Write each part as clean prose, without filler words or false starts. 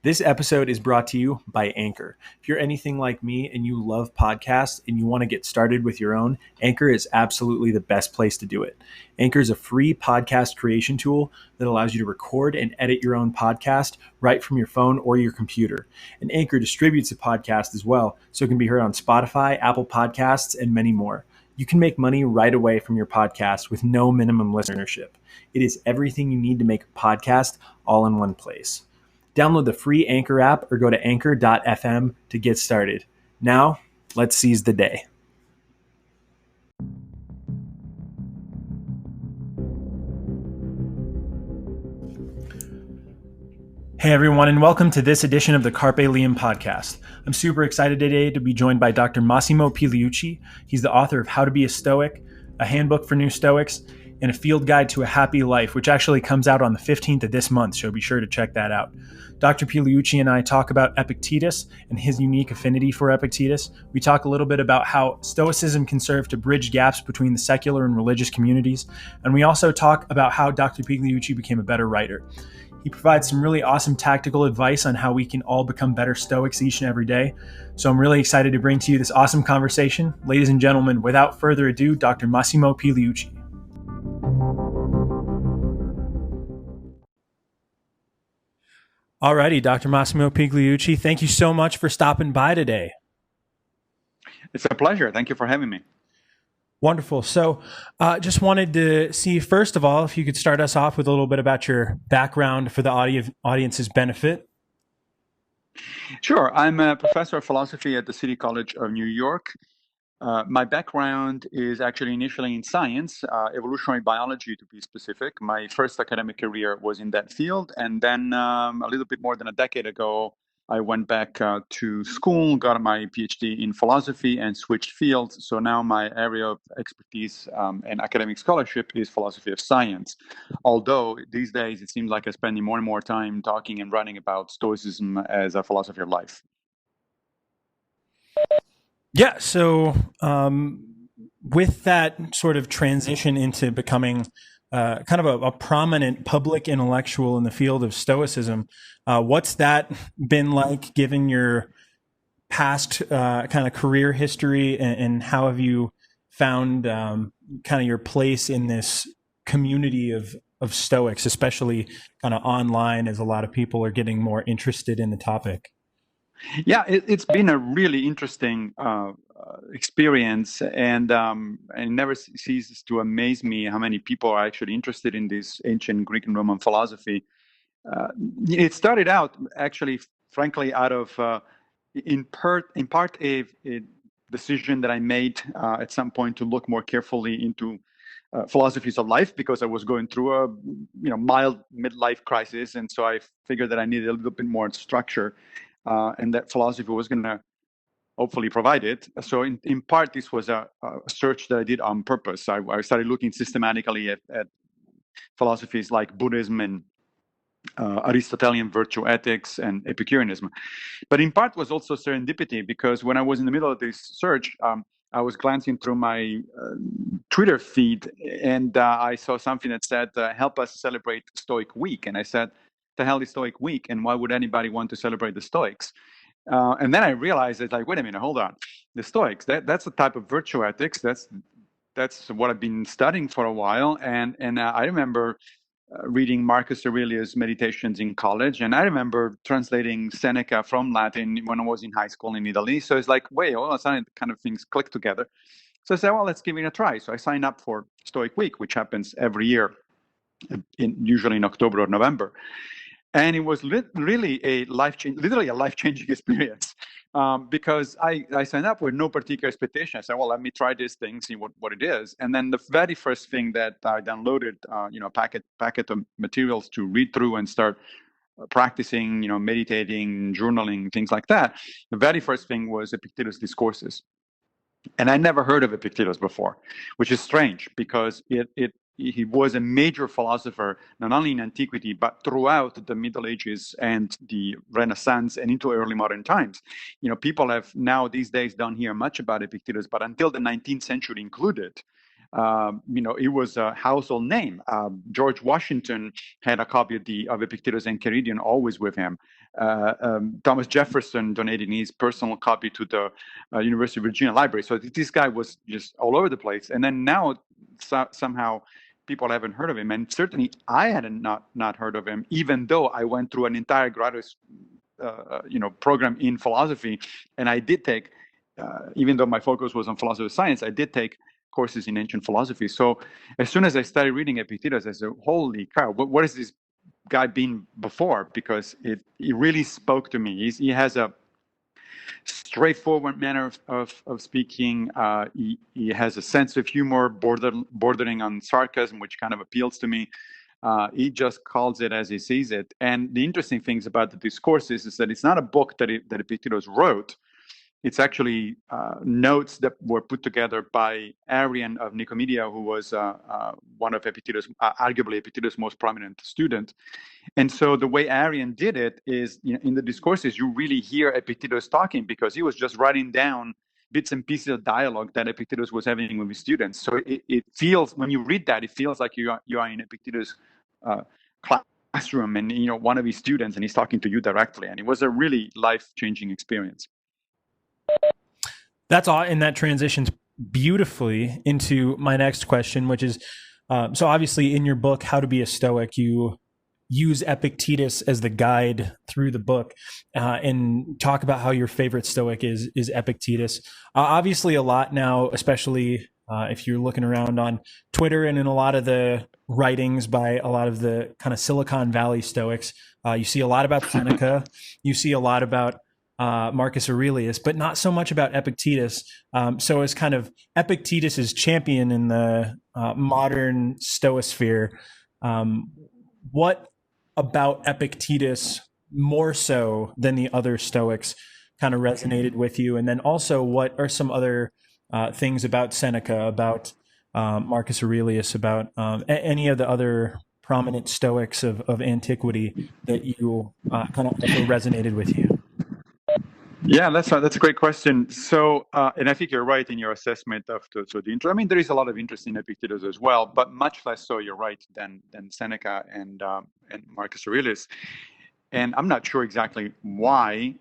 This episode is brought to you by Anchor. If you're anything like me and you love podcasts and you want to get started with your own, Anchor is absolutely the best place to do it. Anchor is a free podcast creation tool that allows you to record and edit your own podcast right from your phone or your computer. And Anchor distributes the podcast as well, so it can be heard on Spotify, Apple Podcasts, and many more. You can make money right away from your podcast with no minimum listenership. It is everything you need to make a podcast all in one place. Download the free Anchor app or go to anchor.fm to get started. Now, let's seize the day. Hey everyone, and welcome to this edition of the Carpe podcast. I'm super excited today to be joined by Dr. Massimo Pigliucci. He's the author of How to Be a Stoic, a handbook for new Stoics, and a field guide to a happy life, which actually comes out on the 15th of this month, so be sure to check that out. Dr. Pigliucci and I talk about Epictetus and his unique affinity for Epictetus. We talk a little bit about how Stoicism can serve to bridge gaps between the secular and religious communities. And we also talk about how Dr. Pigliucci became a better writer. He provides some really awesome tactical advice on how we can all become better Stoics each and every day. So I'm really excited to bring to you this awesome conversation. Ladies and gentlemen, without further ado, Dr. Massimo Pigliucci. Alrighty, Dr. Massimo Pigliucci, thank you so much for stopping by today. It's a pleasure. Thank you for having me. Wonderful. So just wanted to see, first of all, if you could start us off with a little bit about your background for the audience's benefit. Sure. I'm a professor of philosophy at the City College of New York. My background is actually initially in science, evolutionary biology to be specific. My first academic career was in that field. And then a little bit more than a decade ago, I went back to school, got my PhD in philosophy and switched fields. So now my area of expertise and academic scholarship is philosophy of science. Although these days it seems like I'm spending more and more time talking and writing about Stoicism as a philosophy of life. Yeah, so with that sort of transition into becoming kind of a prominent public intellectual in the field of Stoicism, what's that been like given your past kind of career history, and how have you found kind of your place in this community of Stoics, especially kind of online as a lot of people are getting more interested in the topic? Yeah, it's been a really interesting experience, and it never ceases to amaze me how many people are actually interested in this ancient Greek and Roman philosophy. It started out actually, frankly, out of in part a decision that I made at some point to look more carefully into philosophies of life, because I was going through a mild midlife crisis, and so I figured that I needed a little bit more structure. And that philosophy was going to hopefully provide it. So in part, this was a search that I did on purpose. I started looking systematically at philosophies like Buddhism and Aristotelian virtue ethics and Epicureanism. But in part was also serendipity, because when I was in the middle of this search, I was glancing through my Twitter feed, and I saw something that said, help us celebrate Stoic Week. And I said, the hell is Stoic Week, and why would anybody want to celebrate the Stoics? And then I realized it's like, wait a minute, hold on. The Stoics, that's a type of virtue ethics. That's what I've been studying for a while. And I remember reading Marcus Aurelius' Meditations in college, and I remember translating Seneca from Latin when I was in high school in Italy. So it's like, wait, all of a sudden kind of things click together. So I said, well, let's give it a try. So I signed up for Stoic Week, which happens every year, usually in October or November. And it was really a life-changing experience, because I signed up with no particular expectation. I said, well, let me try this thing, see what it is. And then the very first thing that I downloaded, a packet of materials to read through and start practicing, meditating, journaling, things like that. The very first thing was Epictetus' Discourses. And I never heard of Epictetus before, which is strange, because he was a major philosopher, not only in antiquity, but throughout the Middle Ages and the Renaissance and into early modern times. People have now these days don't hear much about Epictetus, but until the 19th century included, it was a household name. George Washington had a copy of Epictetus and Enchiridion always with him. Thomas Jefferson donated his personal copy to the University of Virginia Library. So this guy was just all over the place. And then now somehow people haven't heard of him. And certainly I had not heard of him, even though I went through an entire graduate program in philosophy. And I did take, even though my focus was on philosophy of science, I did take courses in ancient philosophy. So as soon as I started reading Epictetus, I said, holy cow, what has this guy been before? Because it really spoke to me. He has a straightforward manner of speaking. He has a sense of humor bordering on sarcasm, which kind of appeals to me. He just calls it as he sees it. And the interesting things about the discourses is that it's not a book that Epictetus wrote. It's actually notes that were put together by Arrian of Nicomedia, who was one of Epictetus, arguably Epictetus' most prominent student. And so the way Arrian did it is, in the discourses, you really hear Epictetus talking, because he was just writing down bits and pieces of dialogue that Epictetus was having with his students. So it feels, when you read that, it feels like you are in Epictetus' classroom, and one of his students, and he's talking to you directly. And it was a really life-changing experience. That's all, and that transitions beautifully into my next question, which is, so obviously in your book, How to Be a Stoic, you use Epictetus as the guide through the book, and talk about how your favorite Stoic is Epictetus. Obviously a lot now, especially if you're looking around on Twitter and in a lot of the writings by a lot of the kind of Silicon Valley Stoics, you see a lot about Seneca, you see a lot about Marcus Aurelius, but not so much about Epictetus. So as kind of Epictetus's champion in the modern Stoisphere, what about Epictetus more so than the other Stoics kind of resonated with you? And then also, what are some other things about Seneca, about Marcus Aurelius, about any of the other prominent Stoics of antiquity that you kind of also resonated with you? Yeah, that's a great question. So, and I think you're right in your assessment of the intro. I mean, there is a lot of interest in Epictetus as well, but much less so, you're right, than Seneca and Marcus Aurelius. And I'm not sure exactly why,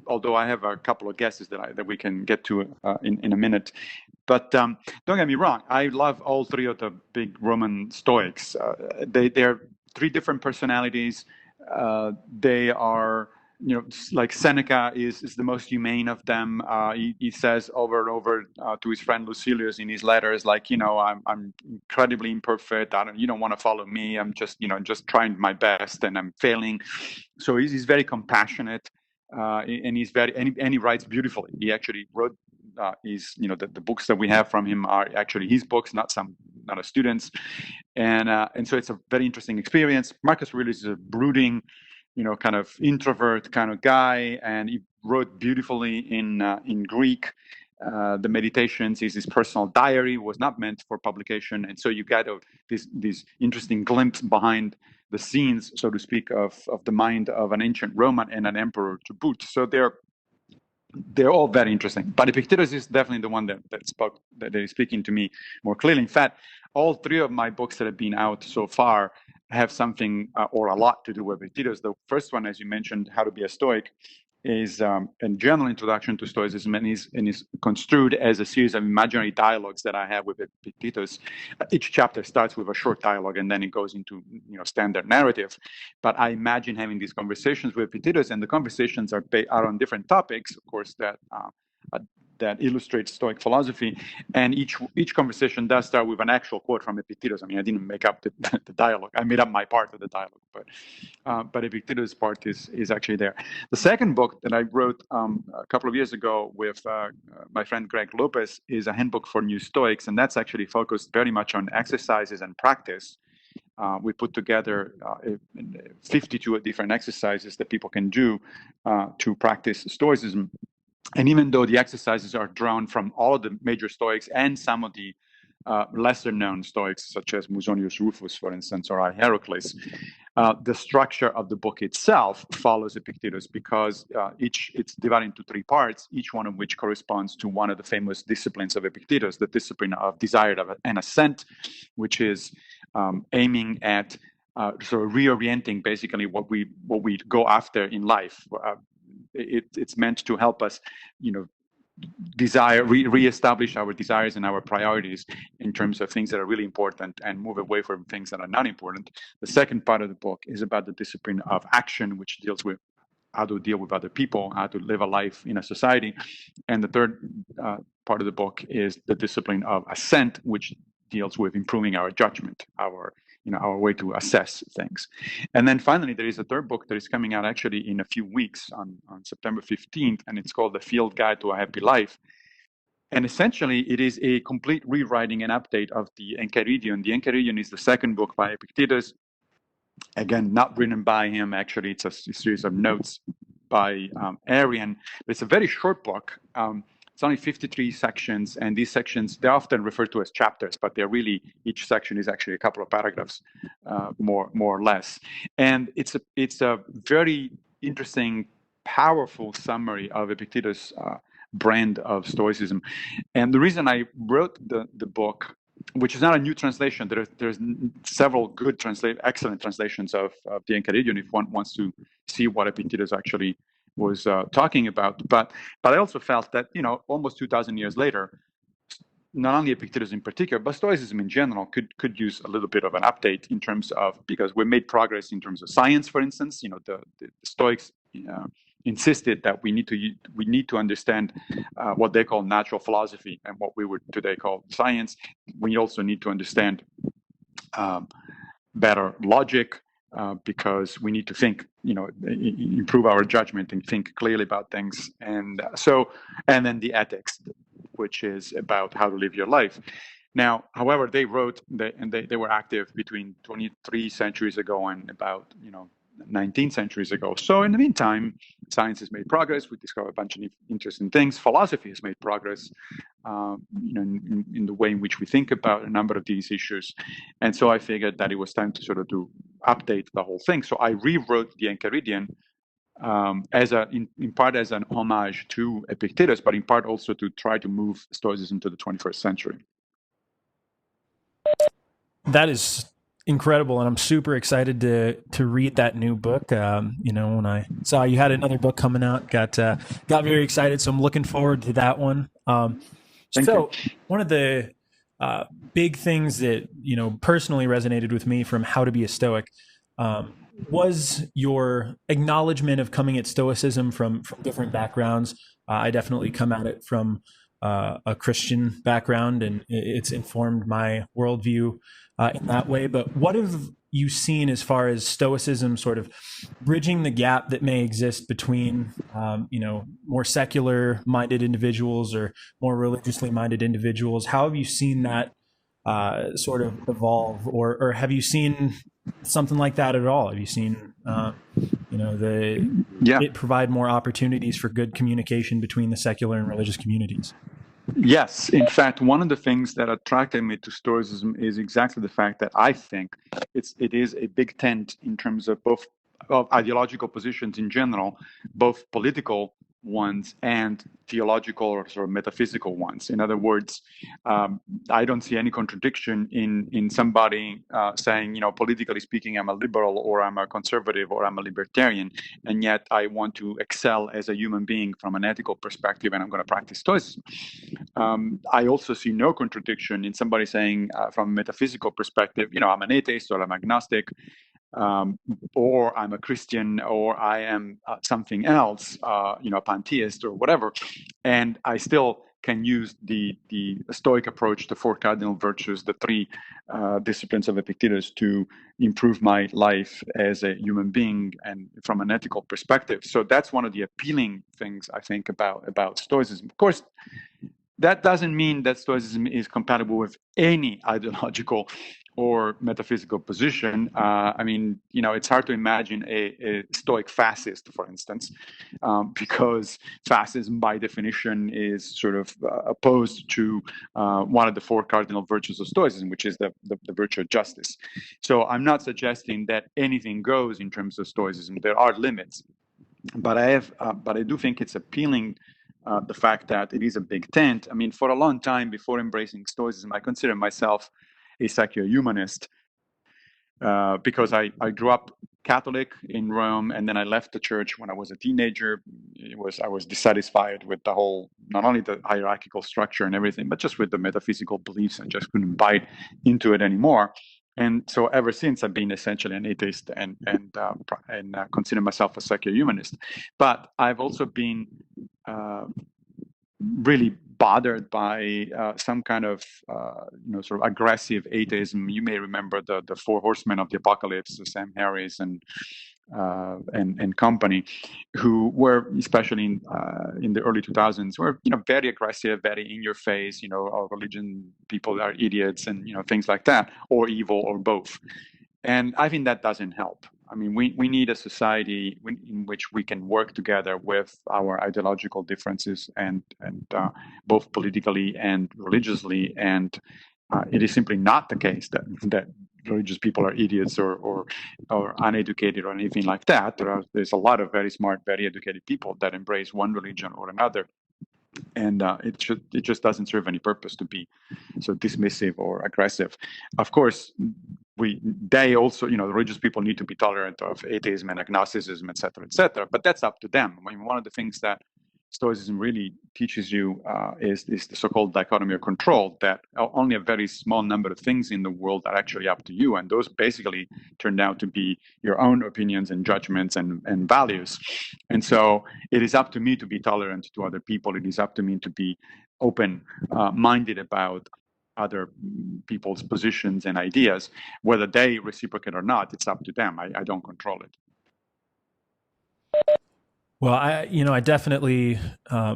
although I have a couple of guesses that we can get to in a minute. But don't get me wrong, I love all three of the big Roman Stoics. They're three different personalities. They are, like Seneca is the most humane of them. He says over and over to his friend Lucilius in his letters, like, I'm incredibly imperfect. You don't want to follow me. I'm just trying my best, and I'm failing. So he's very compassionate, and he writes beautifully. He actually wrote the books that we have from him are actually his books, not a student's, and so it's a very interesting experience. Marcus Aurelius is a brooding, kind of introvert kind of guy, and he wrote beautifully in Greek. The Meditations is his personal diary, was not meant for publication, and so you get this interesting glimpse behind the scenes, so to speak, of the mind of an ancient Roman and an emperor to boot. So they're all very interesting. But Epictetus is definitely the one that is speaking to me more clearly. In fact, all three of my books that have been out so far have something or a lot to do with Epictetus. The first one, as you mentioned, How to Be a Stoic, is a general introduction to Stoicism, and is construed as a series of imaginary dialogues that I have with Epictetus. Each chapter starts with a short dialogue, and then it goes into standard narrative. But I imagine having these conversations with Epictetus, and the conversations are on different topics, of course, that illustrates Stoic philosophy, and each conversation does start with an actual quote from Epictetus. I mean, I didn't make up the dialogue; I made up my part of the dialogue, but Epictetus' part is actually there. The second book that I wrote a couple of years ago with my friend Greg Lopez is a handbook for new Stoics, and that's actually focused very much on exercises and practice. We put together 52 different exercises that people can do to practice Stoicism. And even though the exercises are drawn from all of the major Stoics and some of the lesser-known Stoics, such as Musonius Rufus, for instance, or Heracles. The structure of the book itself follows Epictetus because it's divided into three parts, each one of which corresponds to one of the famous disciplines of Epictetus, the discipline of desire and assent, which is aiming at sort of reorienting basically what we go after in life. It's meant to help us, reestablish our desires and our priorities in terms of things that are really important and move away from things that are not important. The second part of the book is about the discipline of action, which deals with how to deal with other people, how to live a life in a society. And the third part of the book is the discipline of assent, which deals with improving our judgment, our way to assess things. And then finally, there is a third book that is coming out actually in a few weeks on September 15th, and it's called The Field Guide to a Happy Life. And essentially, it is a complete rewriting and update of the Enchiridion. The Enchiridion is the second book by Epictetus. Again, not written by him. Actually, it's a series of notes by Arrian. But it's a very short book. It's only 53 sections, and these sections, they're often referred to as chapters, but they're really, each section is actually a couple of paragraphs, more or less. And it's a very interesting, powerful summary of Epictetus' brand of Stoicism. And the reason I wrote the book, which is not a new translation, there's several good excellent translations of the Enchiridion if one wants to see what Epictetus actually was talking about, but I also felt that almost 2,000 years later, not only Epictetus in particular, but Stoicism in general could use a little bit of an update in terms of, because we made progress in terms of science, for instance. The Stoics insisted that we need to understand what they call natural philosophy and what we would today call science. We also need to understand better logic. Because we need to think, improve our judgment and think clearly about things. And then the ethics, which is about how to live your life. Now, however, they wrote, they were active between 23 centuries ago and about, 19 centuries ago. So in the meantime, science has made progress. We discovered a bunch of interesting things. Philosophy has made progress, in the way in which we think about a number of these issues. And so I figured that it was time to sort of update the whole thing. So I rewrote the Enchiridion in part as an homage to Epictetus, but in part also to try to move Stoicism to the 21st century. That is incredible, and I'm super excited to read that new book. When I saw you had another book coming out, got very excited. So I'm looking forward to that one. So one of the big things that personally resonated with me from How to Be a Stoic was your acknowledgement of coming at Stoicism from different backgrounds. I definitely come at it from a Christian background, and it's informed my worldview in that way. But what have you seen as far as Stoicism sort of bridging the gap that may exist between, more secular minded individuals or more religiously minded individuals? How have you seen that sort of evolve, or have you seen something like that at all? Have you seen, it provide more opportunities for good communication between the secular and religious communities? Yes. In fact, one of the things that attracted me to Stoicism is exactly the fact that I think it is a big tent in terms of both of ideological positions in general, both political ones and theological or sort of metaphysical ones. In other words, I don't see any contradiction in somebody saying, politically speaking, I'm a liberal or I'm a conservative or I'm a libertarian, and yet I want to excel as a human being from an ethical perspective, and I'm going to practice Stoicism. I also see no contradiction in somebody saying, from a metaphysical perspective, I'm an atheist or I'm agnostic, or I'm a Christian, or I am something else, a pantheist or whatever, and I still can use the Stoic approach, the four cardinal virtues, the three disciplines of Epictetus to improve my life as a human being and from an ethical perspective. So that's one of the appealing things I think about Stoicism. Of course, that doesn't mean that Stoicism is compatible with any ideological or metaphysical position. I mean, it's hard to imagine a Stoic fascist, for instance, because fascism, by definition, is sort of opposed to one of the four cardinal virtues of Stoicism, which is the virtue of justice. So I'm not suggesting that anything goes in terms of Stoicism. There are limits, but I do think it's appealing. The fact that it is a big tent. I mean, for a long time before embracing Stoicism, I consider myself a secular humanist because I grew up Catholic in Rome, and then I left the church when I was a teenager. I was dissatisfied with the whole, not only the hierarchical structure and everything, but just with the metaphysical beliefs. I just couldn't bite into it anymore. And so ever since, I've been essentially an atheist and consider myself a secular humanist. But I've also been really bothered by some kind of sort of aggressive atheism. You may remember the four horsemen of the apocalypse, Sam Harris and company, who were, especially in the early 2000s, were very aggressive, very in your face. Our religion people are idiots, and things like that, or evil, or both. And I think that doesn't help. I mean, we need a society in which we can work together with our ideological differences and both politically and religiously. And it is simply not the case that religious people are idiots or uneducated or anything like that. There's a lot of very smart, very educated people that embrace one religion or another. And it just doesn't serve any purpose to be so dismissive or aggressive. Of course, they also, the religious people need to be tolerant of atheism and agnosticism, et cetera, but that's up to them. I mean, one of the things that Stoicism really teaches you is the so-called dichotomy of control, that only a very small number of things in the world are actually up to you, and those basically turned out to be your own opinions and judgments and values. And so it is up to me to be tolerant to other people. It is up to me to be open-minded about other people's positions and ideas. Whether they reciprocate or not, it's up to them. I don't control it. Well, I definitely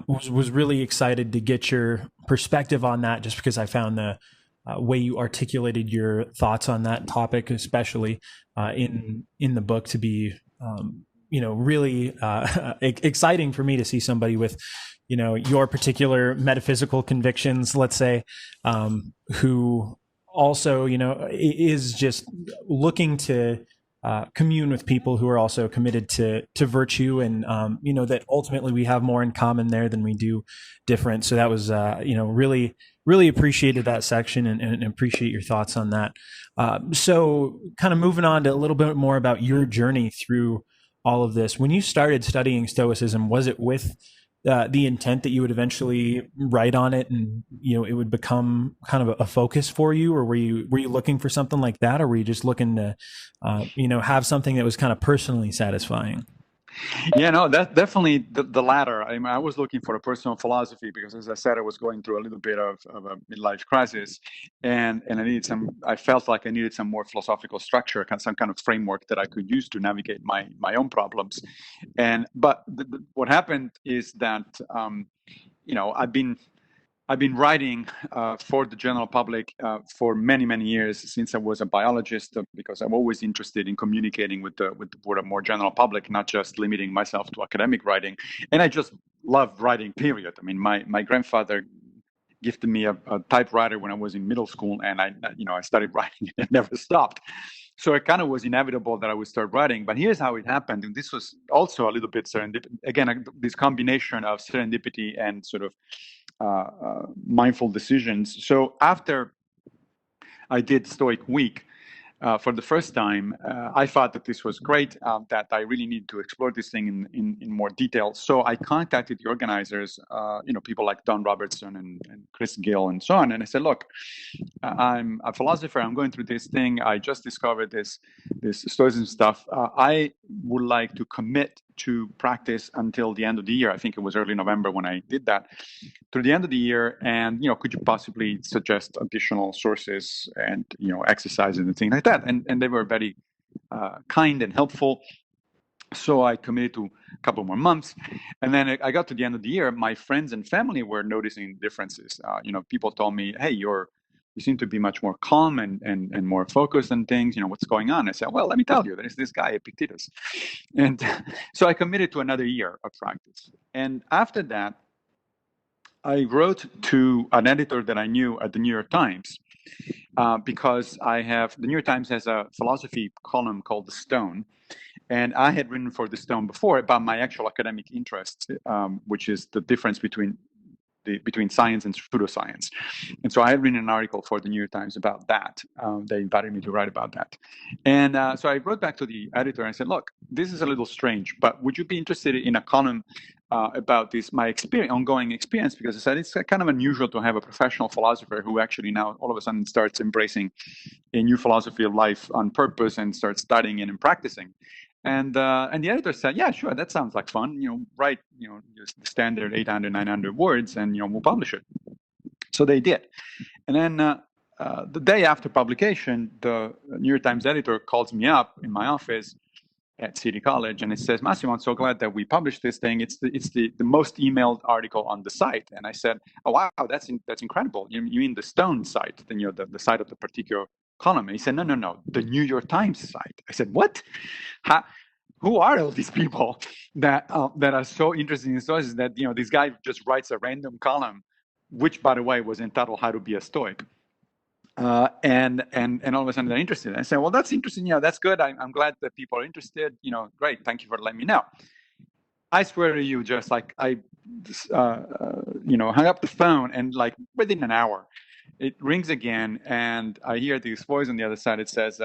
was really excited to get your perspective on that, just because I found the way you articulated your thoughts on that topic, especially in the book, to be really exciting for me to see somebody with your particular metaphysical convictions, let's say, who also is just looking to commune with people who are also committed to virtue, and that ultimately we have more in common there than we do different. So that was really appreciated that section, and appreciate your thoughts on that. So kind of moving on to a little bit more about your journey through all of this. When you started studying Stoicism, was it with the intent that you would eventually write on it, and it would become kind of a focus for you, or were you looking for something like that, or were you just looking to have something that was kind of personally satisfying? Yeah, no, that's definitely the latter. I mean, I was looking for a personal philosophy because, as I said, I was going through a little bit of a midlife crisis, and I felt like I needed some more philosophical structure, some kind of framework that I could use to navigate my own problems. But what happened is that I've been writing for the general public for many, many years, since I was a biologist, because I'm always interested in communicating with the more general public, not just limiting myself to academic writing. And I just love writing, period. I mean, my grandfather gifted me a typewriter when I was in middle school, and I started writing and it never stopped. So it kind of was inevitable that I would start writing. But here's how it happened, and this was also a little bit serendipity. Again, this combination of serendipity and sort of mindful decisions. So after I did Stoic Week for the first time, I thought that this was great, that I really need to explore this thing in more detail. So I contacted the organizers, people like Don Robertson and Chris Gill and so on. And I said, look, I'm a philosopher. I'm going through this thing. I just discovered this Stoicism stuff. I would like to commit to practice until the end of the year. I think it was early November when I did that, through the end of the year. And could you possibly suggest additional sources and exercises and things like that? And they were very kind and helpful. So I committed to a couple more months, and then I got to the end of the year. My friends and family were noticing differences. People told me, "Hey, your You seem to be much more calm and more focused on things. What's going on? I said, well, let me tell you, there's this guy, Epictetus. And so I committed to another year of practice. And after that, I wrote to an editor that I knew at the New York Times, because the New York Times has a philosophy column called The Stone. And I had written for The Stone before about my actual academic interest, which is the difference between science and pseudoscience. And so I had written an article for the New York Times about that. They invited me to write about that. And so I wrote back to the editor and I said, look, this is a little strange, but would you be interested in a column about my ongoing experience? Because I said, it's kind of unusual to have a professional philosopher who actually now all of a sudden starts embracing a new philosophy of life on purpose and starts studying it and practicing. And the editor said, yeah, sure, that sounds like fun. Write, just the standard 800, 900 words, and, we'll publish it. So they did. And then the day after publication, the New York Times editor calls me up in my office at City College, and it says, Massimo, I'm so glad that we published this thing. It's the most emailed article on the site. And I said, oh, wow, that's incredible. You mean the Stone site, then the site of the particular column? And he said, no, the New York Times site. I said, what? Who are all these people that are so interested in Stoicism that this guy just writes a random column, which, by the way, was entitled "How to Be a Stoic," and all of a sudden they're interested. I said, well, that's interesting. That's good. I'm glad that people are interested. Great. Thank you for letting me know. I swear to you, just like I, hung up the phone, and like within an hour, it rings again, and I hear this voice on the other side. It says,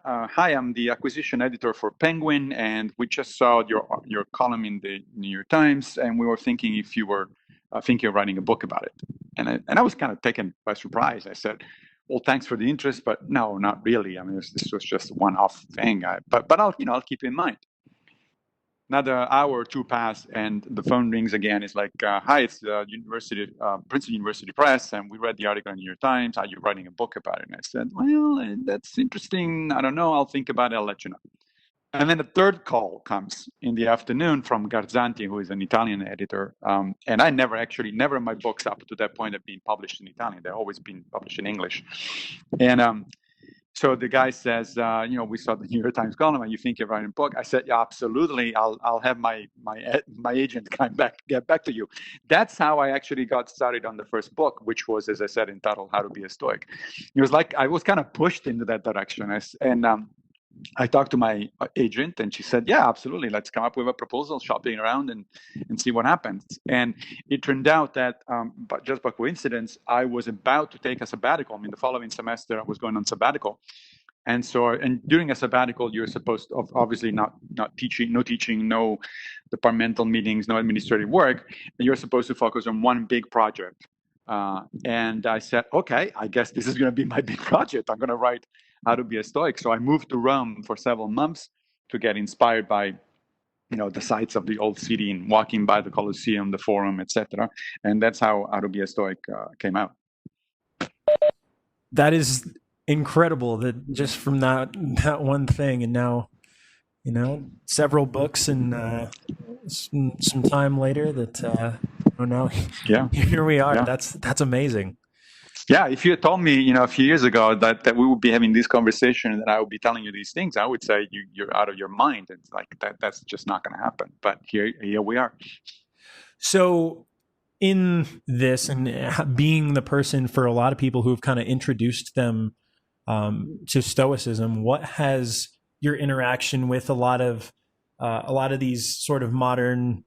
hi, I'm the acquisition editor for Penguin, and we just saw your column in the New York Times, and we were thinking if you were thinking of writing a book about it. And I was kind of taken by surprise. I said, well, thanks for the interest, but no, not really. I mean, this was just a one-off thing. But I'll keep in mind. Another hour or two pass, and the phone rings again. It's like, hi, it's the Princeton University Press, and we read the article in the New York Times. Are you writing a book about it? And I said, well, that's interesting. I don't know. I'll think about it. I'll let you know. And then a third call comes in the afternoon from Garzanti, who is an Italian editor. And I never my books up to that point have been published in Italian. They've always been published in English. And so the guy says, we saw the New York Times column, and you think you're writing a book? I said, yeah, absolutely. I'll have my agent get back to you. That's how I actually got started on the first book, which was, as I said, entitled "How to Be a Stoic." It was like I was kind of pushed into that direction, I talked to my agent, and she said, yeah, absolutely. Let's come up with a proposal, shopping around, and see what happens. And it turned out that, but just by coincidence, I was about to take a sabbatical. I mean, the following semester, I was going on sabbatical. And so, and during a sabbatical, you're supposed to, obviously not teaching, no departmental meetings, no administrative work. You're supposed to focus on one big project. And I said, okay, I guess this is going to be my big project. I'm going to write How to Be a Stoic. So I moved to Rome for several months to get inspired by, the sights of the old city and walking by the Colosseum, the Forum, etc. And that's how to Be a Stoic came out. That is incredible. That just from that one thing, and now, several books and some time later, that now here we are. Yeah. That's amazing. Yeah, if you had told me, a few years ago that we would be having this conversation and that I would be telling you these things, I would say you're out of your mind. It's like that's just not going to happen. But here we are. So in this, and being the person for a lot of people who have kind of introduced them to Stoicism, what has your interaction with a lot of these sort of modern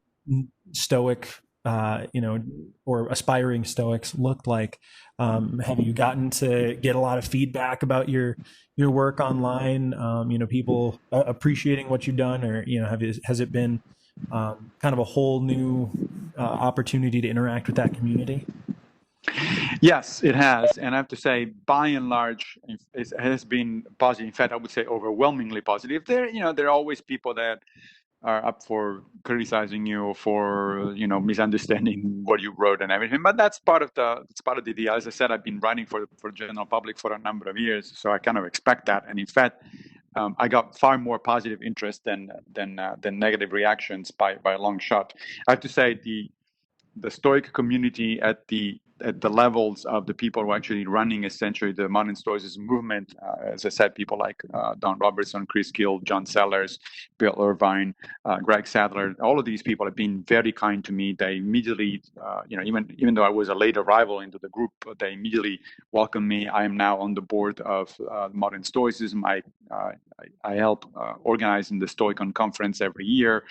Stoic, or aspiring Stoics looked like? Have you gotten to get a lot of feedback about your work online? People appreciating what you've done, or has it been kind of a whole new opportunity to interact with that community? Yes, it has, and I have to say, by and large, it has been positive. In fact, I would say overwhelmingly positive. There are always people that are up for criticizing you for misunderstanding what you wrote and everything, but that's part of the deal. As I said, I've been writing for the general public for a number of years, so I kind of expect that. And in fact, I got far more positive interest than negative reactions by a long shot. I have to say, the Stoic community at the levels of the people who are actually running essentially the modern Stoicism movement. As I said, people like Don Robertson, Chris Gill, John Sellers, Bill Irvine, Greg Sadler. All of these people have been very kind to me. They immediately, even though I was a late arrival into the group, they immediately welcomed me. I am now on the board of Modern Stoicism. I help organizing the Stoicon conference every year.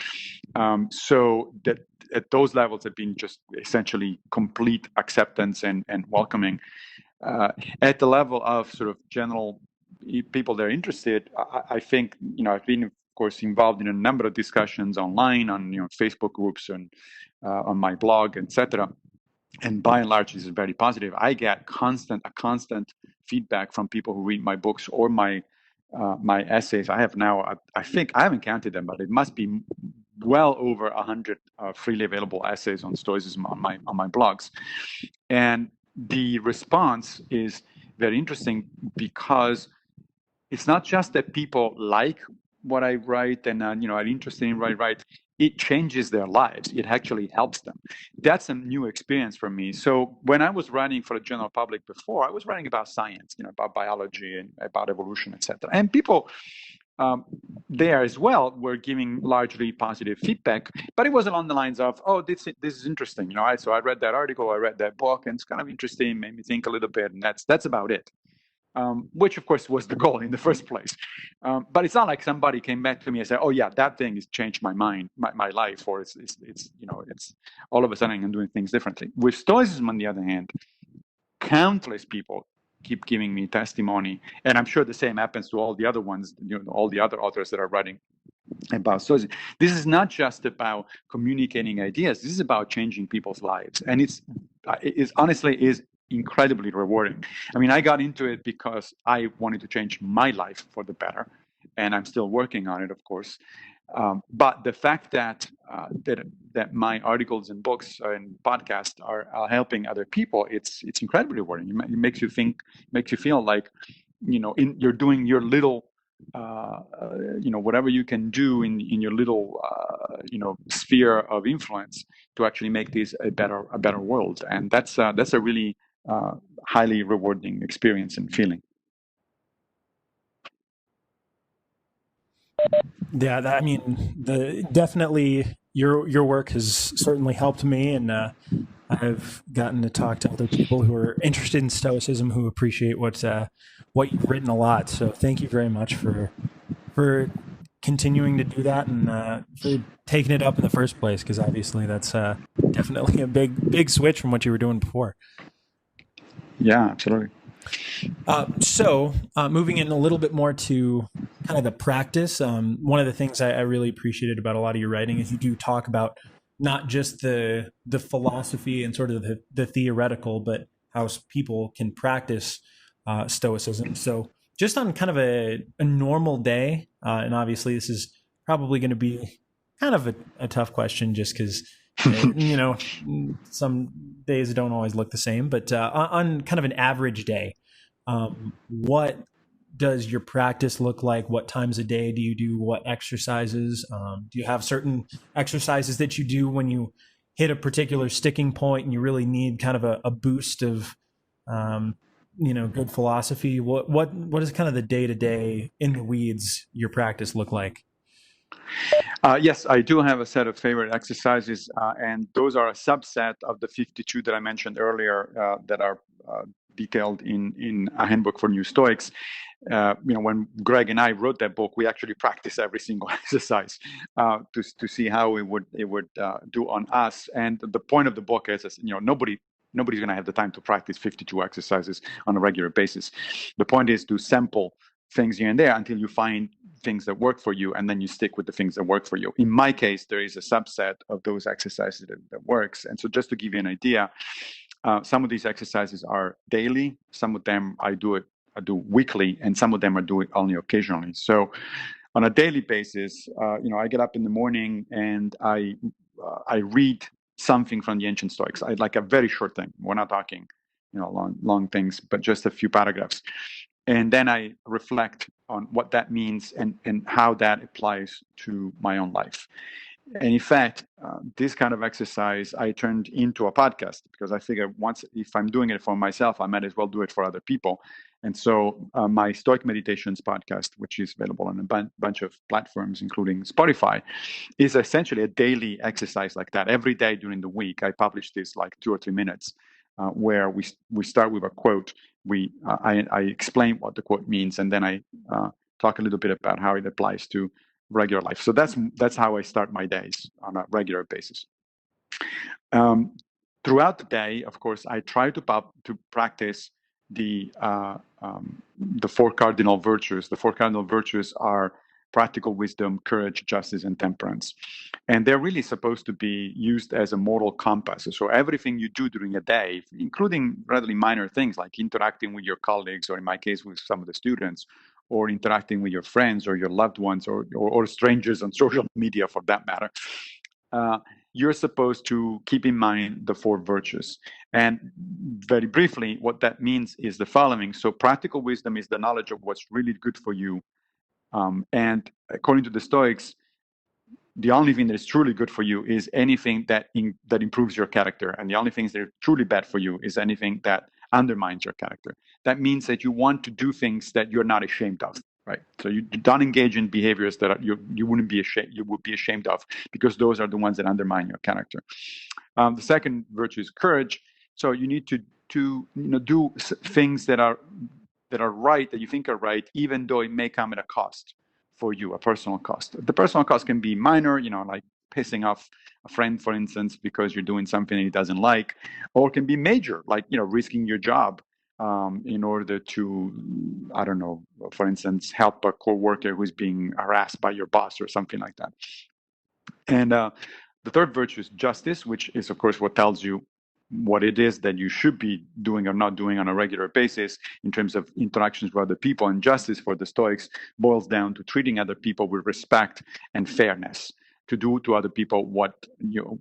So that at those levels have been just essentially complete acceptance and welcoming. At the level of sort of general people that are interested, I think, I've been, of course, involved in a number of discussions online on Facebook groups and on my blog, etc. And by and large, this is very positive. I get constant feedback from people who read my books or my essays. I have now, I think, I haven't counted them, but it must be well over 100 freely available essays on Stoicism on my blogs. And the response is very interesting because it's not just that people like what I write and are interested in what I write. It changes their lives. It actually helps them. That's a new experience for me. So when I was writing for the general public before, I was writing about science, about biology and about evolution, etc. And people there as well were giving largely positive feedback, but it was along the lines of, oh, this is interesting, So I read that article, I read that book, and it's kind of interesting, made me think a little bit, and that's about it. Which of course was the goal in the first place. But it's not like somebody came back to me and said, "Oh yeah, that thing has changed my mind, my life," or it's all of a sudden I'm doing things differently. With Stoicism, on the other hand, countless people keep giving me testimony, and I'm sure the same happens to all the other ones, all the other authors that are writing about Stoicism. This is not just about communicating ideas. This is about changing people's lives, and it's honestly is incredibly rewarding. I mean, I got into it because I wanted to change my life for the better, and I'm still working on it, of course. But the fact that my articles and books and podcasts are helping other people, it's incredibly rewarding. It makes you think, makes you feel like you're doing your little whatever you can do in your little sphere of influence to actually make this a better world, and that's a really highly rewarding experience and feeling. Yeah, definitely your work has certainly helped me, and I've gotten to talk to other people who are interested in Stoicism who appreciate what you've written a lot. So thank you very much for continuing to do that and for taking it up in the first place, because obviously that's definitely a big switch from what you were doing before. Yeah, absolutely. So moving in a little bit more to kind of the practice, one of the things I really appreciated about a lot of your writing is you do talk about not just the philosophy and sort of the theoretical, but how people can practice Stoicism. So just on kind of a normal day, and obviously this is probably going to be kind of a tough question just because some days don't always look the same, but on kind of an average day, what does your practice look like? What times a day do you do what exercises? Do you have certain exercises that you do when you hit a particular sticking point and you really need kind of a boost of good philosophy? What is kind of the day-to-day in the weeds your practice look like? Yes, I do have a set of favorite exercises, and those are a subset of the 52 that I mentioned earlier that are detailed in a handbook for new Stoics. When Greg and I wrote that book, we actually practiced every single exercise to see how it would do on us. And the point of the book is, nobody's going to have the time to practice 52 exercises on a regular basis. The point is to sample things here and there until you find things that work for you, and then you stick with the things that work for you. In my case, there is a subset of those exercises that works. And so just to give you an idea, some of these exercises are daily. Some of them I do weekly, and some of them I do it only occasionally. So on a daily basis, I get up in the morning and I read something from the ancient Stoics. I like a very short thing. We're not talking, long things, but just a few paragraphs. And then I reflect on what that means and how that applies to my own life. in fact, this kind of exercise I turned into a podcast because I figured if I'm doing it for myself, I might as well do it for other people. And so my Stoic Meditations podcast, which is available on a bunch of platforms, including Spotify, is essentially a daily exercise like that. Every day during the week, I publish this like 2 or 3 minutes where we start with a quote. I explain what the quote means, and then I talk a little bit about how it applies to regular life. So that's how I start my days on a regular basis. Throughout the day, of course, I try to practice the 4 cardinal virtues. The 4 cardinal virtues are practical wisdom, courage, justice, and temperance. And they're really supposed to be used as a moral compass. So everything you do during a day, including relatively minor things like interacting with your colleagues, or in my case, with some of the students, or interacting with your friends or your loved ones, or strangers on social media for that matter, you're supposed to keep in mind the 4 virtues. And very briefly, what that means is the following. So practical wisdom is the knowledge of what's really good for you. And according to the Stoics, the only thing that is truly good for you is anything that improves your character. And the only things that are truly bad for you is anything that undermines your character. That means that you want to do things that you're not ashamed of. Right. So you don't engage in behaviors that you would be ashamed of, because those are the ones that undermine your character. The second virtue is courage. So you need to do things that are right, that you think are right, even though it may come at a cost for you, a personal cost. The personal cost can be minor, like pissing off a friend, for instance, because you're doing something he doesn't like, or it can be major, like risking your job in order to, I don't know, for instance, help a coworker who's being harassed by your boss or something like that. And the third virtue is justice, which is, of course, what tells you what it is that you should be doing or not doing on a regular basis in terms of interactions with other people. And justice for the Stoics boils down to treating other people with respect and fairness, to do to other people what you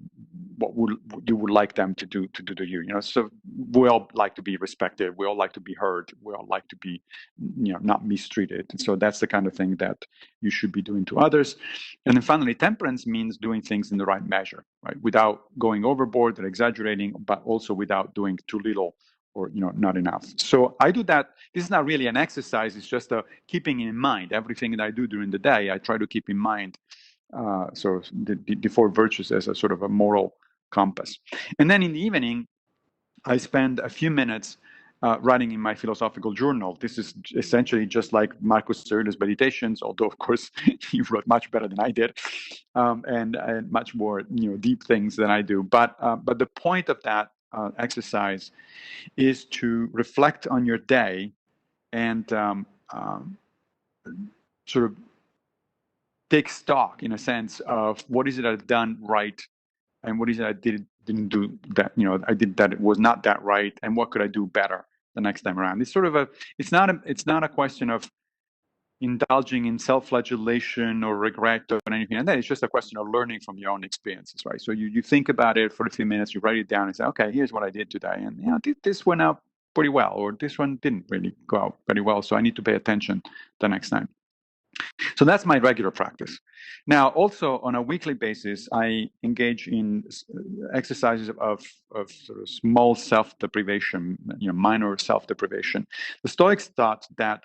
would like them to do to you. So we all like to be respected. We all like to be heard. We all like to be, not mistreated. And so that's the kind of thing that you should be doing to others. And then finally, temperance means doing things in the right measure, right? Without going overboard or exaggerating, but also without doing too little or not enough. So I do that. This is not really an exercise. It's just keeping in mind everything that I do during the day. I try to keep in mind so the 4 virtues as a sort of a moral compass. And then in the evening, I spend a few minutes writing in my philosophical journal. This is essentially just like Marcus Aurelius' Meditations, although of course he wrote much better than I did, and much more deep things than I do. But the point of that exercise is to reflect on your day and sort of take stock, in a sense, of what is it I've done right, and what is it I didn't do that I did that it was not that right, and what could I do better the next time around. It's sort of it's not a question of indulging in self-flagellation or regret or anything like that. It's just a question of learning from your own experiences, right? So you think about it for a few minutes, you write it down and say, okay, here's what I did today, and this went out pretty well, or this one didn't really go out very well, so I need to pay attention the next time. So that's my regular practice. Now, also on a weekly basis, I engage in exercises of sort of small self-deprivation, minor self-deprivation. The Stoics thought that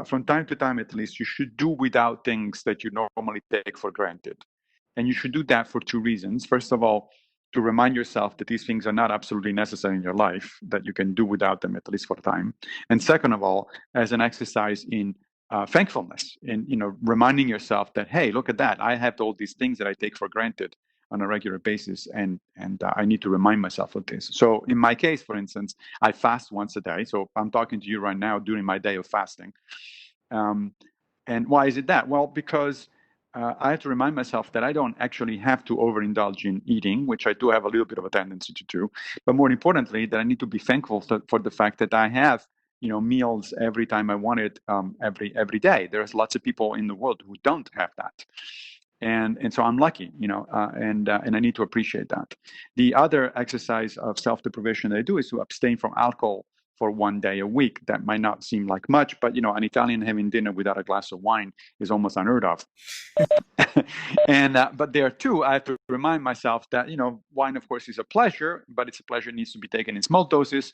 from time to time, at least, you should do without things that you normally take for granted. And you should do that for 2 reasons. First of all, to remind yourself that these things are not absolutely necessary in your life, that you can do without them, at least for a time. And second of all, as an exercise in thankfulness, in reminding yourself that, hey, look at that, I have all these things that I take for granted on a regular basis, and I need to remind myself of this. So in my case, for instance, I fast once a day. So I'm talking to you right now during my day of fasting. And why is it that? Well, because I have to remind myself that I don't actually have to overindulge in eating, which I do have a little bit of a tendency to do. But more importantly, that I need to be thankful for the fact that I have meals every time I want it, every day. There's lots of people in the world who don't have that. And so I'm lucky, and I need to appreciate that. The other exercise of self-deprivation that I do is to abstain from alcohol for 1 day a week. That might not seem like much, but an Italian having dinner without a glass of wine is almost unheard of. And but there too, I have to remind myself that wine, of course, is a pleasure, but it's a pleasure needs to be taken in small doses.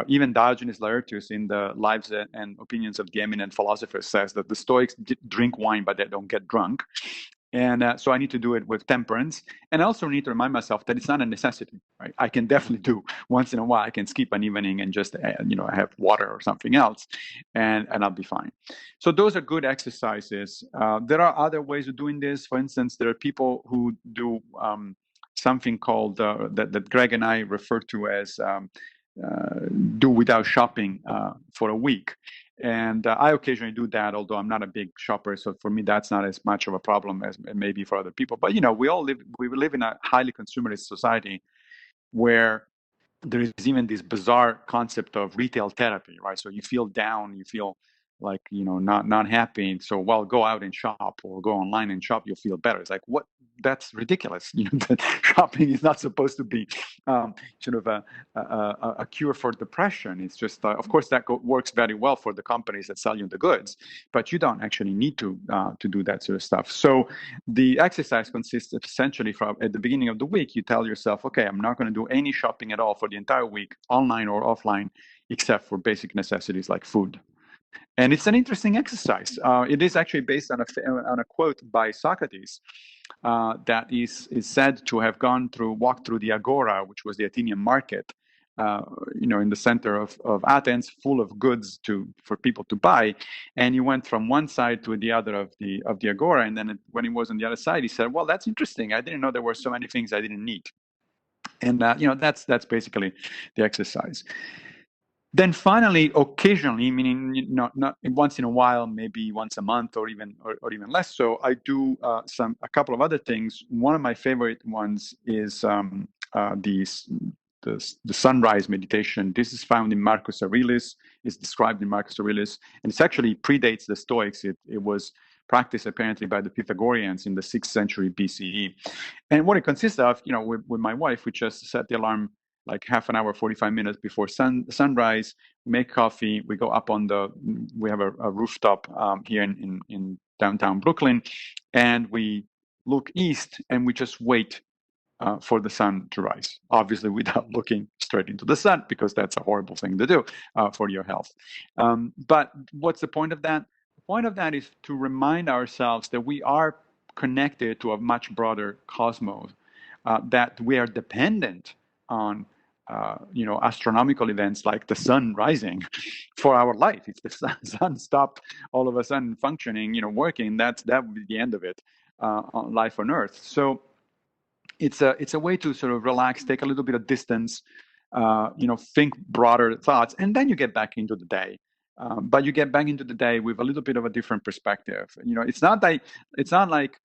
Even Diogenes Laertius, in the Lives and Opinions of the Eminent Philosophers, says that the Stoics drink wine, but they don't get drunk. And so I need to do it with temperance. And I also need to remind myself that it's not a necessity, right? I can definitely do once in a while. I can skip an evening and just, have water or something else, and I'll be fine. So those are good exercises. There are other ways of doing this. For instance, there are people who do something called, that Greg and I refer to as do without shopping for a week. And I occasionally do that, although I'm not a big shopper. So for me, that's not as much of a problem as maybe for other people. But, we live in a highly consumerist society where there is even this bizarre concept of retail therapy, right? So you feel down, you feel like, not happy. So, well, go out and shop or go online and shop, you'll feel better. It's like, what? That's ridiculous. Shopping is not supposed to be sort of a cure for depression. It's just, of course, that works very well for the companies that sell you the goods, but you don't actually need to do that sort of stuff. So the exercise consists of essentially from at the beginning of the week, you tell yourself, okay, I'm not going to do any shopping at all for the entire week, online or offline, except for basic necessities like food. And it's an interesting exercise. It is actually based on a quote by Socrates that is said to have walked through the agora, which was the Athenian market, in the center of Athens, full of goods for people to buy. And he went from one side to the other of the agora. And then when he was on the other side, he said, well, that's interesting. I didn't know there were so many things I didn't need. And that's basically the exercise. Then finally, occasionally, meaning not once in a while, maybe once a month or even less so, I do a couple of other things. One of my favorite ones is the sunrise meditation. This is found in Marcus Aurelius. It's described in Marcus Aurelius, and it actually predates the Stoics. It was practiced apparently by the Pythagoreans in the 6th century BCE. And what it consists of, with my wife, we just set the alarm like half an hour, 45 minutes before sunrise, make coffee. We go up we have a rooftop here in downtown Brooklyn, and we look east and we just wait for the sun to rise, obviously without looking straight into the sun, because that's a horrible thing to do for your health. But what's the point of that? The point of that is to remind ourselves that we are connected to a much broader cosmos, that we are dependent on astronomical events like the sun rising for our life. If the sun stopped all of a sudden functioning, working, that would be the end of it, on life on Earth. So it's a way to sort of relax, take a little bit of distance, think broader thoughts, and then you get back into the day. But you get back into the day with a little bit of a different perspective. It's not like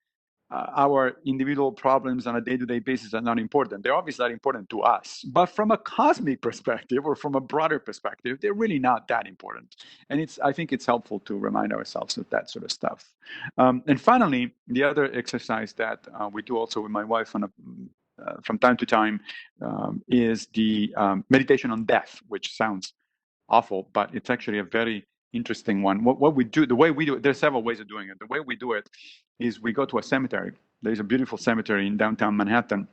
our individual problems on a day-to-day basis are not important. They're obviously not important to us, but from a cosmic perspective or from a broader perspective, they're really not that important. And I think it's helpful to remind ourselves of that sort of stuff. And finally, the other exercise that we do also with my wife from time to time is the meditation on death, which sounds awful, but it's actually a very interesting one. What we do, the way we do it, there's several ways of doing it. The way we do it is we go to a cemetery. There's a beautiful cemetery in downtown Manhattan,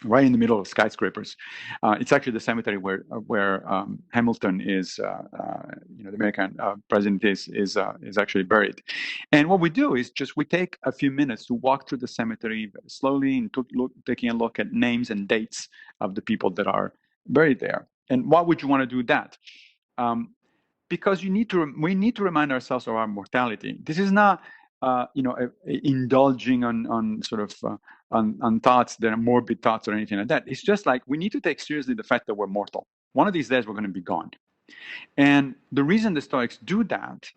right in the middle of skyscrapers. It's actually the cemetery where Hamilton is, the American president is actually buried. And what we do is we take a few minutes to walk through the cemetery very slowly and taking a look at names and dates of the people that are buried there. And why would you want to do that? Because we need to remind ourselves of our mortality. This is not, indulging on sort of on thoughts that are morbid thoughts or anything like that. It's just like we need to take seriously the fact that we're mortal. One of these days we're going to be gone. And the reason the Stoics do that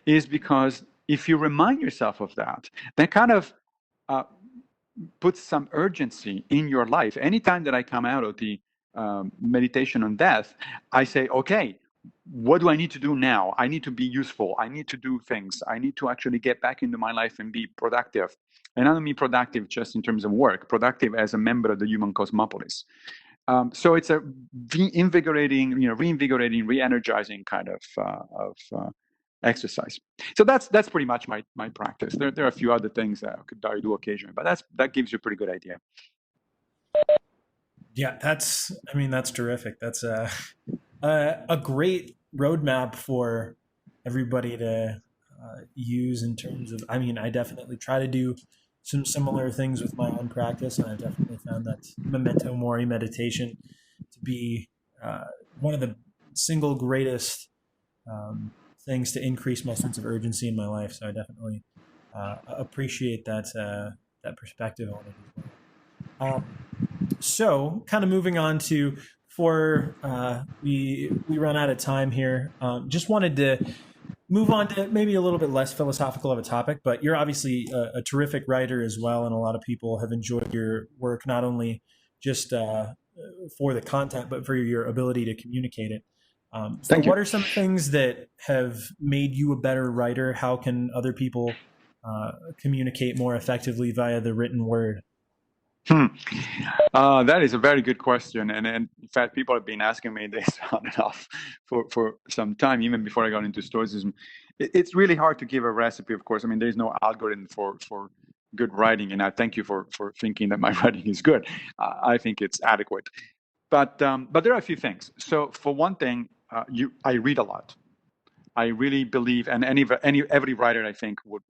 is because if you remind yourself of that kind of puts some urgency in your life. Anytime that I come out of the meditation on death, I say, okay, what do I need to do now? I need to be useful. I need to do things. I need to actually get back into my life and be productive. And I don't mean productive just in terms of work, productive as a member of the human cosmopolis. So it's a reinvigorating, re-energizing kind of exercise. So that's pretty much my practice. There are a few other things that I do occasionally, but that gives you a pretty good idea. Yeah, that's terrific. That's a great roadmap for everybody to use in terms of. I mean, I definitely try to do some similar things with my own practice, and I've definitely found that memento mori meditation to be uh, one of the single greatest things to increase my sense of urgency in my life. So I definitely appreciate that perspective on it as well. So, kind of moving on to before we run out of time here, just wanted to move on to maybe a little bit less philosophical of a topic. But you're obviously a terrific writer as well, and a lot of people have enjoyed your work not only just for the content, but for your ability to communicate it. So, Thank you. what are some things that have made you a better writer? How can other people communicate more effectively via the written word? Hmm. That is a very good question, and in fact, people have been asking me this on and off for some time, even before I got into Stoicism. It's really hard to give a recipe, of course. I mean, there's no algorithm for good writing, and I thank you for thinking that my writing is good. I think it's adequate, but there are a few things. So, for one thing, I read a lot. I really believe, and every writer I think would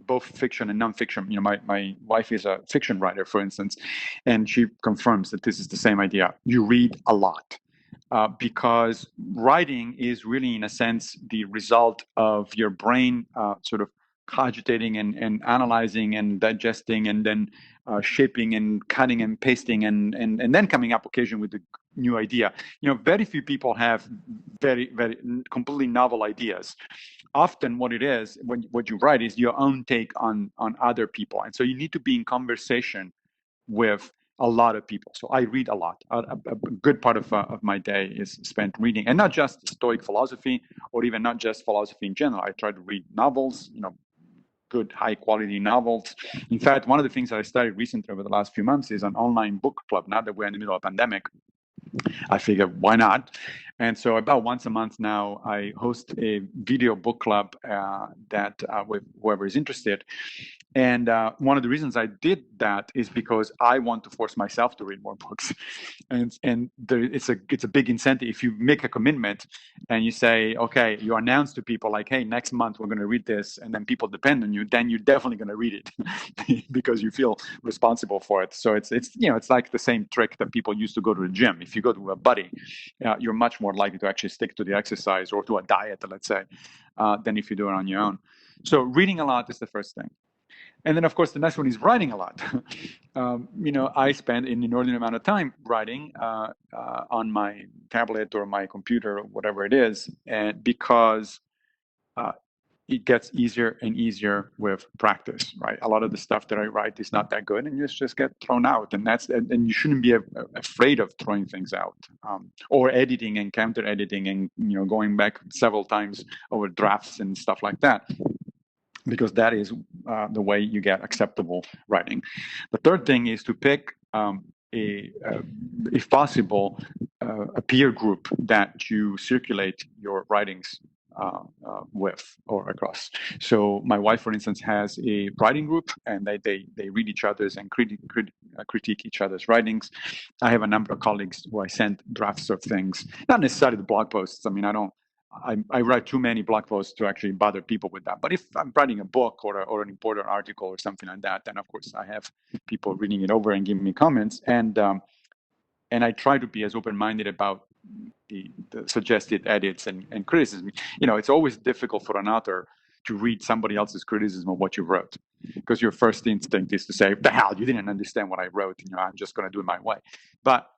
both fiction and nonfiction. My wife is a fiction writer, for instance, and she confirms that this is the same idea. You read a lot because writing is really, in a sense, the result of your brain sort of cogitating and analyzing and digesting and then shaping and cutting and pasting and then coming up occasionally with a new idea. Very few people have very, very completely novel ideas. Often what it is, what you write is your own take on other people. And so you need to be in conversation with a lot of people. So I read a lot. A good part of my day is spent reading, and not just Stoic philosophy, or even not just philosophy in general. I try to read novels, good high quality novels. In fact, one of the things that I started recently over the last few months is an online book club. Now that we're in the middle of a pandemic, I figured, why not? And so about once a month now, I host a video book club that with whoever is interested. And one of the reasons I did that is because I want to force myself to read more books, and it's a big incentive if you make a commitment and you say, okay, you announce to people like, hey, next month we're going to read this, and then people depend on you, then you're definitely going to read it because you feel responsible for it. So it's like the same trick that people used to go to the gym. If you go to a buddy, you're much more likely to actually stick to the exercise or to a diet, let's say, than if you do it on your own. So reading a lot is the first thing. And then, of course, the next one is writing a lot. I spend an inordinate amount of time writing on my tablet or my computer, or whatever it is, and because it gets easier and easier with practice, right? A lot of the stuff that I write is not that good, and you just get thrown out, and you shouldn't be afraid of throwing things out, or editing and counter editing, and going back several times over drafts and stuff like that, because that is the way you get acceptable writing. The third thing is to pick if possible, a peer group that you circulate your writings with or across. So my wife, for instance, has a writing group, and they read each other's and critique each other's writings. I have a number of colleagues who I send drafts of things, not necessarily the blog posts. I mean, I write too many blog posts to actually bother people with that. But if I'm writing a book or an important article or something like that, then of course I have people reading it over and giving me comments. And I try to be as open-minded about the suggested edits and criticism. It's always difficult for an author to read somebody else's criticism of what you wrote, because your first instinct is to say, "The hell, you didn't understand what I wrote. I'm just going to do it my way." But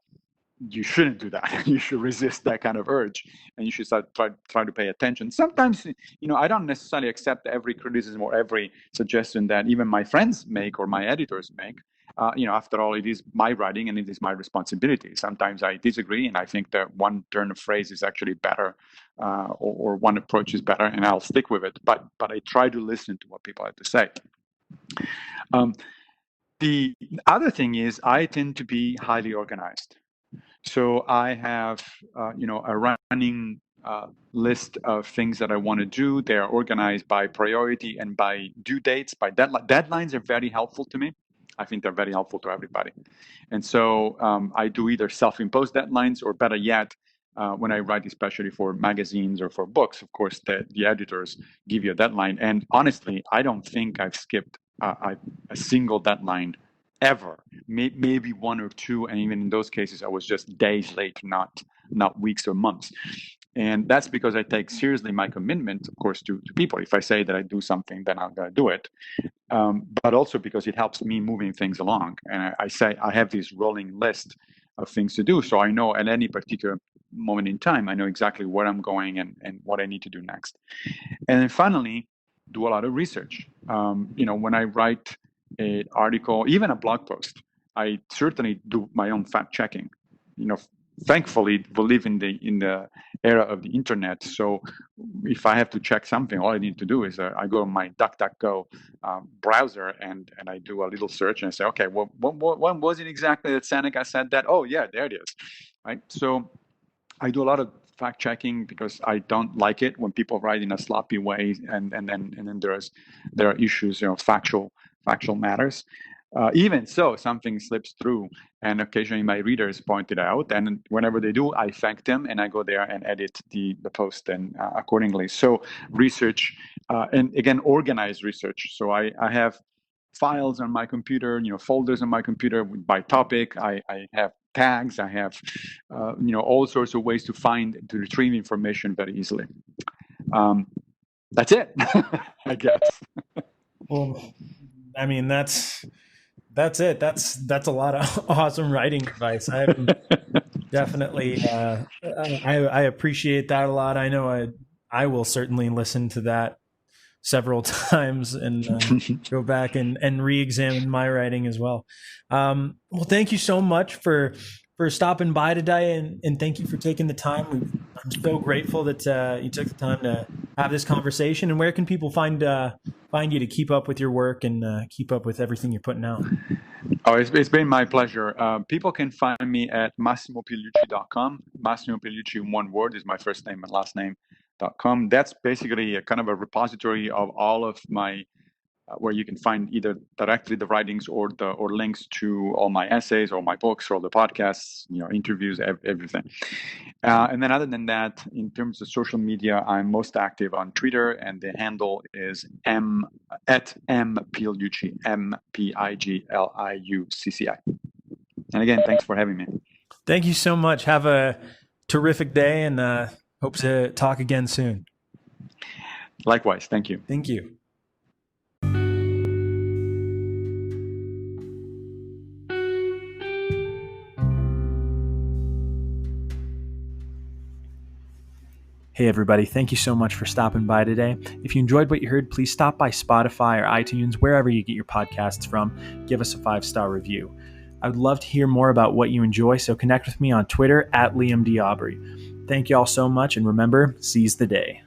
you shouldn't do that. You should resist that kind of urge, and you should try to pay attention. Sometimes, I don't necessarily accept every criticism or every suggestion that even my friends make or my editors make. After all, it is my writing and it is my responsibility. Sometimes I disagree, and I think that one turn of phrase is actually better, or one approach is better, and I'll stick with it. But I try to listen to what people have to say. The other thing is I tend to be highly organized. So I have, a running list of things that I want to do. They are organized by priority and by due dates, by deadline. Deadlines are very helpful to me. I think they're very helpful to everybody. And so I do either self-imposed deadlines, or better yet, when I write, especially for magazines or for books, of course, the editors give you a deadline. And honestly, I don't think I've skipped a single deadline ever. Maybe one or two, and even in those cases, I was just days late, not weeks or months. And that's because I take seriously my commitment, of course, to people. If I say that I do something, then I'm going to do it. But also because it helps me moving things along. And I say I have this rolling list of things to do. So I know at any particular moment in time, I know exactly where I'm going and what I need to do next. And then finally, do a lot of research. When I write an article, even a blog post, I certainly do my own fact checking. Thankfully, we live in the era of the internet. So if I have to check something, all I need to do is I go to my DuckDuckGo browser and I do a little search and I say, okay, what was it exactly that Seneca said that? Oh yeah, there it is. Right. So I do a lot of fact checking because I don't like it when people write in a sloppy way, and then there are issues, factual matters. Even so, something slips through, and occasionally my readers point it out. And whenever they do, I thank them, and I go there and edit the post and accordingly. So research, and again, organized research. So I have files on my computer, folders on my computer by topic. I have tags. I have, all sorts of ways to retrieve information very easily. That's it, I guess. Well, I mean, that's it. That's a lot of awesome writing advice. I definitely, I appreciate that a lot. I know I will certainly listen to that several times and go back and re-examine my writing as well. Well, thank you so much for stopping by today, and thank you for taking the time. I'm so grateful that you took the time to have this conversation. And where can people find you to keep up with your work and keep up with everything you're putting out? Oh, it's been my pleasure. People can find me at MassimoPigliucci.com. Massimo Pigliucci, one word, is my first name and last name.com. That's basically a kind of a repository of all of my where you can find either directly the writings or links to all my essays or my books or the podcasts, interviews, everything. And then other than that, in terms of social media, I'm most active on Twitter, and the handle is at mpigliucci, MPIGLIUCCI. And again, thanks for having me. Thank you so much. Have a terrific day, and hope to talk again soon. Likewise. Thank you. Thank you. Hey everybody, thank you so much for stopping by today. If you enjoyed what you heard, please stop by Spotify or iTunes, wherever you get your podcasts from. Give us a 5-star review. I would love to hear more about what you enjoy, so connect with me on Twitter at Liam D. Aubrey. Thank you all so much, and remember, seize the day.